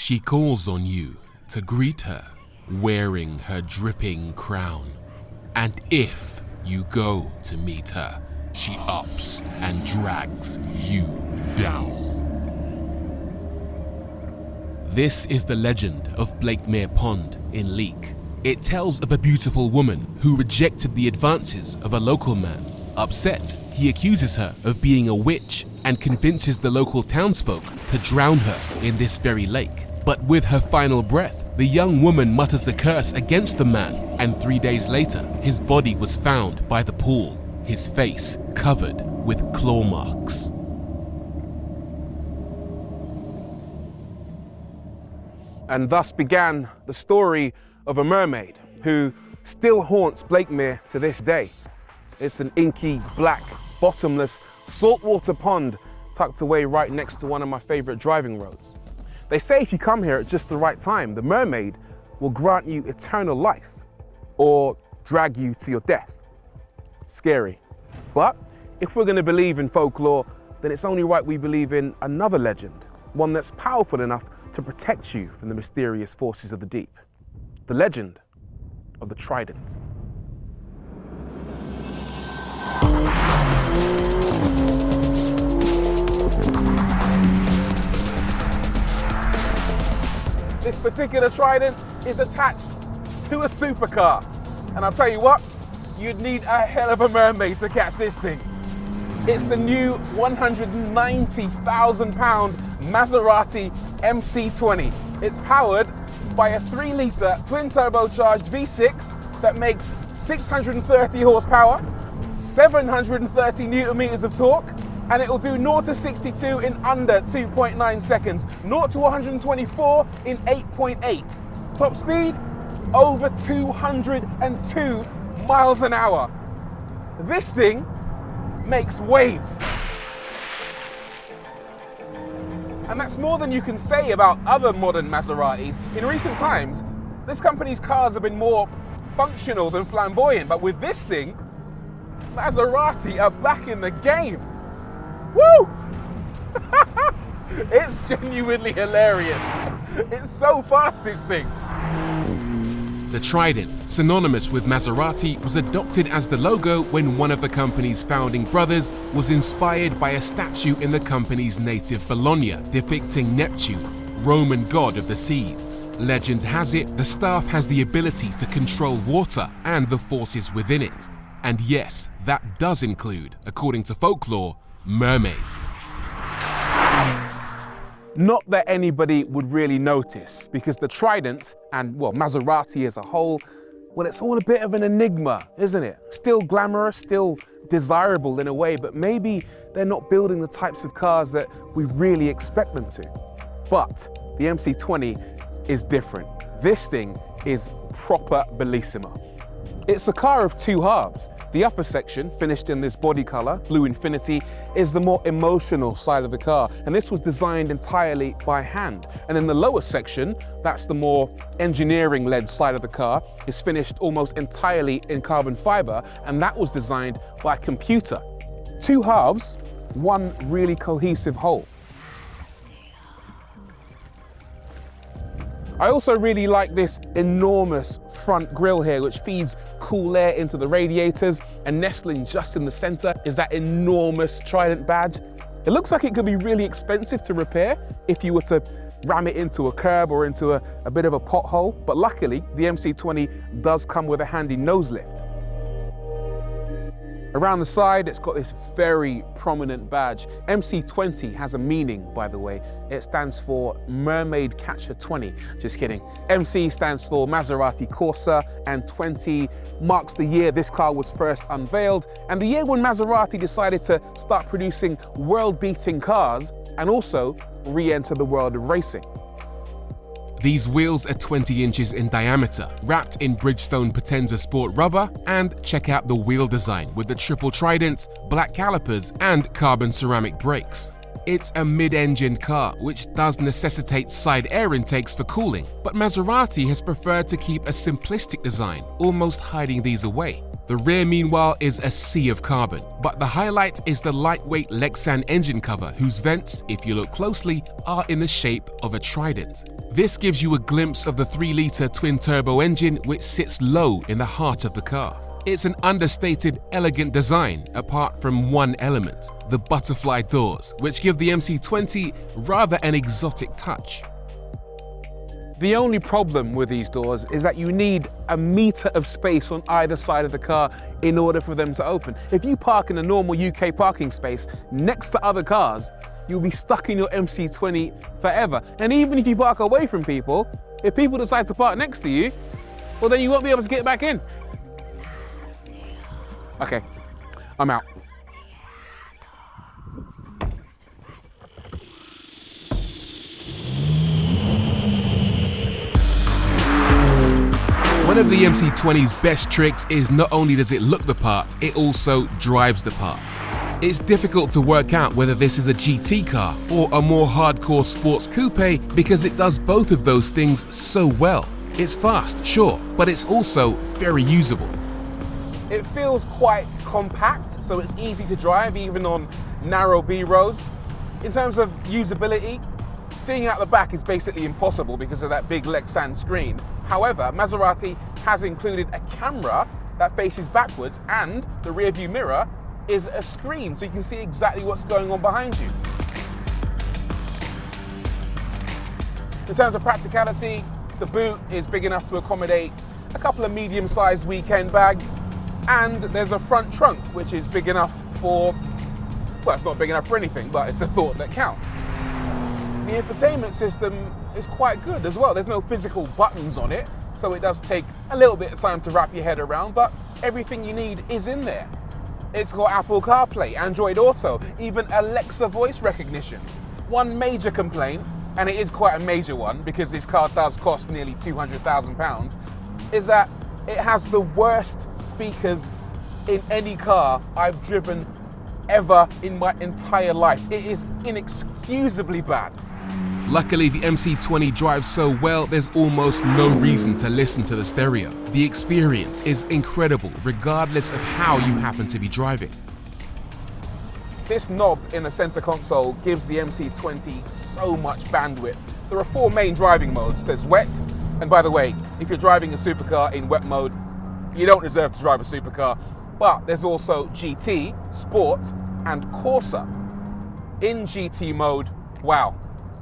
She calls on you to greet her, wearing her dripping crown. And if you go to meet her, she ups and drags you down. This is the legend of Blakemere Pond in Leek. It tells of a beautiful woman who rejected the advances of a local man. Upset, he accuses her of being a witch and convinces the local townsfolk to drown her in this very lake. But with her final breath, the young woman mutters a curse against the man, and 3 days later, his body was found by the pool, his face covered with claw marks. And thus began the story of a mermaid who still haunts Blakemere to this day. It's an inky, black, bottomless, saltwater pond tucked away right next to one of my favorite driving roads. They say if you come here at just the right time, the mermaid will grant you eternal life or drag you to your death. Scary. But if we're going to believe in folklore, then it's only right we believe in another legend, one that's powerful enough to protect you from the mysterious forces of the deep. The legend of the Trident. This particular Trident is attached to a supercar. And I'll tell you what, you'd need a hell of a mermaid to catch this thing. It's the new £190,000 Maserati MC20. It's powered by a 3-litre twin-turbocharged V6 that makes 630 horsepower, 730 newton meters of torque, and it will do 0 to 62 in under 2.9 seconds, 0 to 124 in 8.8. Top speed, over 202 miles an hour. This thing makes waves. And that's more than you can say about other modern Maseratis. In recent times, this company's cars have been more functional than flamboyant, but with this thing, Maserati are back in the game. Woo! It's genuinely hilarious. It's so fast, this thing. The Trident, synonymous with Maserati, was adopted as the logo when one of the company's founding brothers was inspired by a statue in the company's native Bologna depicting Neptune, Roman god of the seas. Legend has it the staff has the ability to control water and the forces within it. And yes, that does include, according to folklore, mermaids. Not that anybody would really notice, because the Trident, and well, Maserati as a whole, well, it's all a bit of an enigma, isn't it? Still glamorous, still desirable in a way, but maybe they're not building the types of cars that we really expect them to. But the MC20 is different. This thing is proper bellissimo. It's a car of two halves. The upper section, finished in this body color, Blue Infinity, is the more emotional side of the car, and this was designed entirely by hand. And then the lower section, that's the more engineering-led side of the car, is finished almost entirely in carbon fiber, and that was designed by a computer. Two halves, one really cohesive whole. I also really like this enormous front grille here, which feeds cool air into the radiators, and nestling just in the center is that enormous Trident badge. It looks like it could be really expensive to repair if you were to ram it into a curb or into a bit of a pothole, but luckily the MC20 does come with a handy nose lift. Around the side, it's got this very prominent badge. MC20 has a meaning, by the way. It stands for Mermaid Catcher 20. Just kidding. MC stands for Maserati Corsa, and 20 marks the year this car was first unveiled, and the year when Maserati decided to start producing world-beating cars and also re-enter the world of racing. These wheels are 20 inches in diameter, wrapped in Bridgestone Potenza Sport rubber, and check out the wheel design with the triple Tridents, black calipers, and carbon ceramic brakes. It's a mid-engine car, which does necessitate side air intakes for cooling, but Maserati has preferred to keep a simplistic design, almost hiding these away. The rear, meanwhile, is a sea of carbon, but the highlight is the lightweight Lexan engine cover, whose vents, if you look closely, are in the shape of a trident. This gives you a glimpse of the 3-litre twin-turbo engine which sits low in the heart of the car. It's an understated, elegant design apart from one element, the butterfly doors, which give the MC20 rather an exotic touch. The only problem with these doors is that you need a meter of space on either side of the car in order for them to open. If you park in a normal UK parking space next to other cars, you'll be stuck in your MC20 forever. And even if you park away from people, if people decide to park next to you, well then you won't be able to get back in. Okay, I'm out. One of the MC20's best tricks is not only does it look the part, it also drives the part. It's difficult to work out whether this is a GT car or a more hardcore sports coupe because it does both of those things so well. It's fast, sure, but it's also very usable. It feels quite compact, so it's easy to drive even on narrow B roads. In terms of usability, seeing out the back is basically impossible because of that big Lexan screen. However, Maserati has included a camera that faces backwards and the rear view mirror is a screen, so you can see exactly what's going on behind you. In terms of practicality, the boot is big enough to accommodate a couple of medium-sized weekend bags, and there's a front trunk which is big enough for, well, it's not big enough for anything, but it's a thought that counts. The infotainment system is quite good as well. There's no physical buttons on it, so it does take a little bit of time to wrap your head around, but everything you need is in there. It's got Apple CarPlay, Android Auto, even Alexa voice recognition. One major complaint, and it is quite a major one because this car does cost nearly £200,000, is that it has the worst speakers in any car I've driven ever in my entire life. It is inexcusably bad. Luckily, the MC20 drives so well, there's almost no reason to listen to the stereo. The experience is incredible, regardless of how you happen to be driving. This knob in the center console gives the MC20 so much bandwidth. There are 4 main driving modes. There's wet, and by the way, if you're driving a supercar in wet mode, you don't deserve to drive a supercar. But there's also GT, Sport, and Corsa. In GT mode, wow.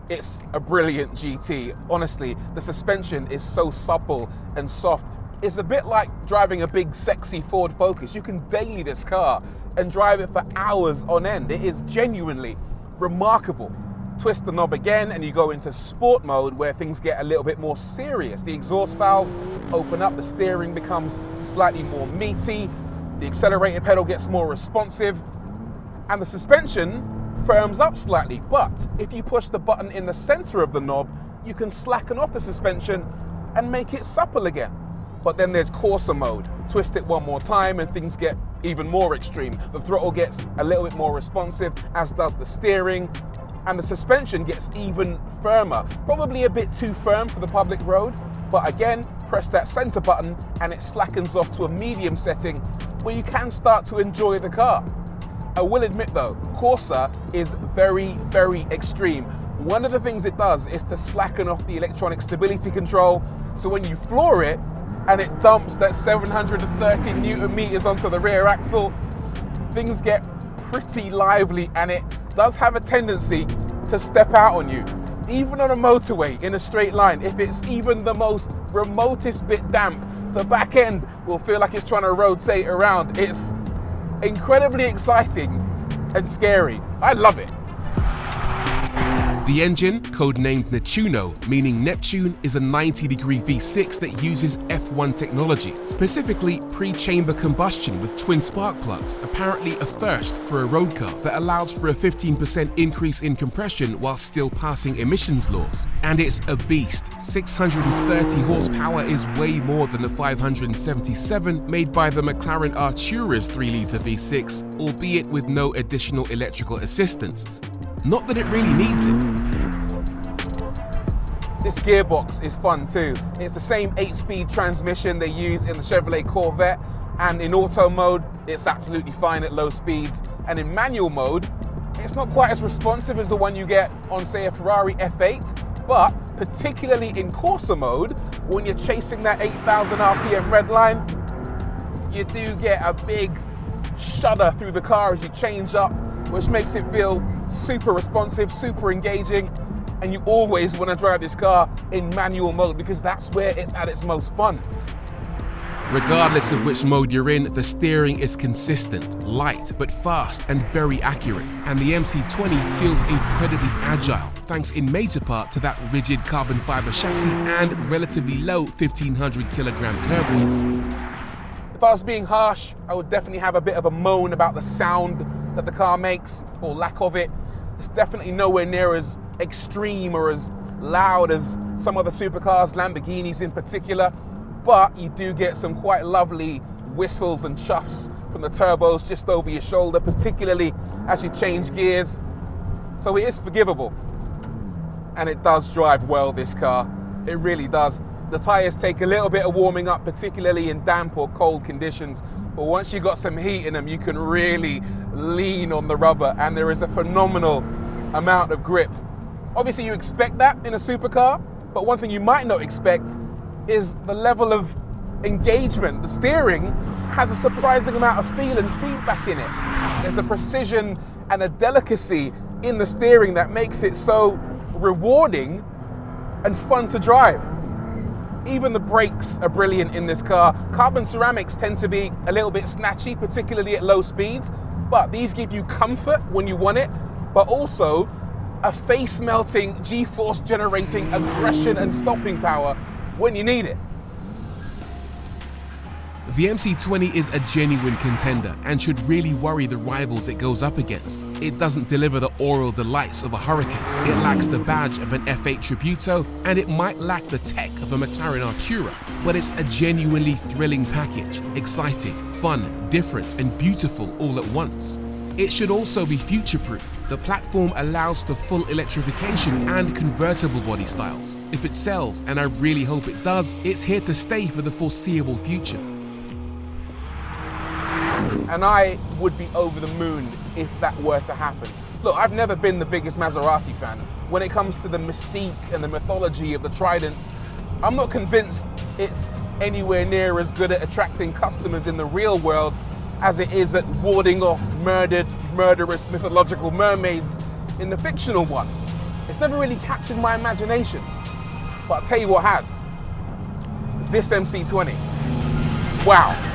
It's a brilliant GT. Honestly, the suspension is so supple and soft. It's a bit like driving a big, sexy Ford Focus. You can daily this car and drive it for hours on end. It is genuinely remarkable. Twist the knob again and you go into sport mode where things get a little bit more serious. The exhaust valves open up, the steering becomes slightly more meaty, the accelerator pedal gets more responsive, and the suspension firms up slightly, but if you push the button in the center of the knob, you can slacken off the suspension and make it supple again. But then there's Corsa mode. Twist it one more time and things get even more extreme. The throttle gets a little bit more responsive, as does the steering, and the suspension gets even firmer. Probably a bit too firm for the public road, but again, press that center button and it slackens off to a medium setting where you can start to enjoy the car. I will admit though, Corsa is very, very extreme. One of the things it does is to slacken off the electronic stability control, so when you floor it and it dumps that 730 Newton meters onto the rear axle, things get pretty lively and it does have a tendency to step out on you. Even on a motorway in a straight line, if it's even the most remotest bit damp, the back end will feel like it's trying to rotate around. It's incredibly exciting and scary. I love it. The engine, codenamed Nettuno, meaning Neptune, is a 90-degree V6 that uses F1 technology, specifically pre-chamber combustion with twin spark plugs, apparently a first for a road car that allows for a 15% increase in compression while still passing emissions laws. And it's a beast. 630 horsepower is way more than the 577 made by the McLaren Artura's 3-litre V6, albeit with no additional electrical assistance. Not that it really needs it. This gearbox is fun too. It's the same 8-speed transmission they use in the Chevrolet Corvette, and in auto mode, it's absolutely fine at low speeds. And in manual mode, it's not quite as responsive as the one you get on, say, a Ferrari F8, but particularly in Corsa mode, when you're chasing that 8,000 RPM red line, you do get a big shudder through the car as you change up, which makes it feel super responsive, super engaging, and you always want to drive this car in manual mode because that's where it's at its most fun. Regardless of which mode you're in, the steering is consistent, light but fast and very accurate, and the MC20 feels incredibly agile thanks in major part to that rigid carbon fiber chassis and relatively low 1500 kilogram curb weight. If I was being harsh, I would definitely have a bit of a moan about the sound that the car makes, or lack of it. It's definitely nowhere near as extreme or as loud as some of the supercars, Lamborghinis in particular, but you do get some quite lovely whistles and chuffs from the turbos just over your shoulder, particularly as you change gears. So it is forgivable. And it does drive well, this car. It really does. The tires take a little bit of warming up, particularly in damp or cold conditions, but once you've got some heat in them, you can really lean on the rubber, and there is a phenomenal amount of grip. Obviously, you expect that in a supercar, but one thing you might not expect is the level of engagement. The steering has a surprising amount of feel and feedback in it. There's a precision and a delicacy in the steering that makes it so rewarding and fun to drive. Even the brakes are brilliant in this car. Carbon ceramics tend to be a little bit snatchy, particularly at low speeds, but these give you comfort when you want it, but also a face-melting, G-force generating aggression and stopping power when you need it. The MC20 is a genuine contender and should really worry the rivals it goes up against. It doesn't deliver the oral delights of a Hurricane, it lacks the badge of an F8 Tributo, and it might lack the tech of a McLaren Artura, but it's a genuinely thrilling package, exciting, fun, different, and beautiful all at once. It should also be future-proof. The platform allows for full electrification and convertible body styles. If it sells, and I really hope it does, it's here to stay for the foreseeable future. And I would be over the moon if that were to happen. Look, I've never been the biggest Maserati fan. When it comes to the mystique and the mythology of the Trident, I'm not convinced it's anywhere near as good at attracting customers in the real world as it is at warding off murderous mythological mermaids in the fictional one. It's never really captured my imagination. But I'll tell you what has. This MC20. Wow.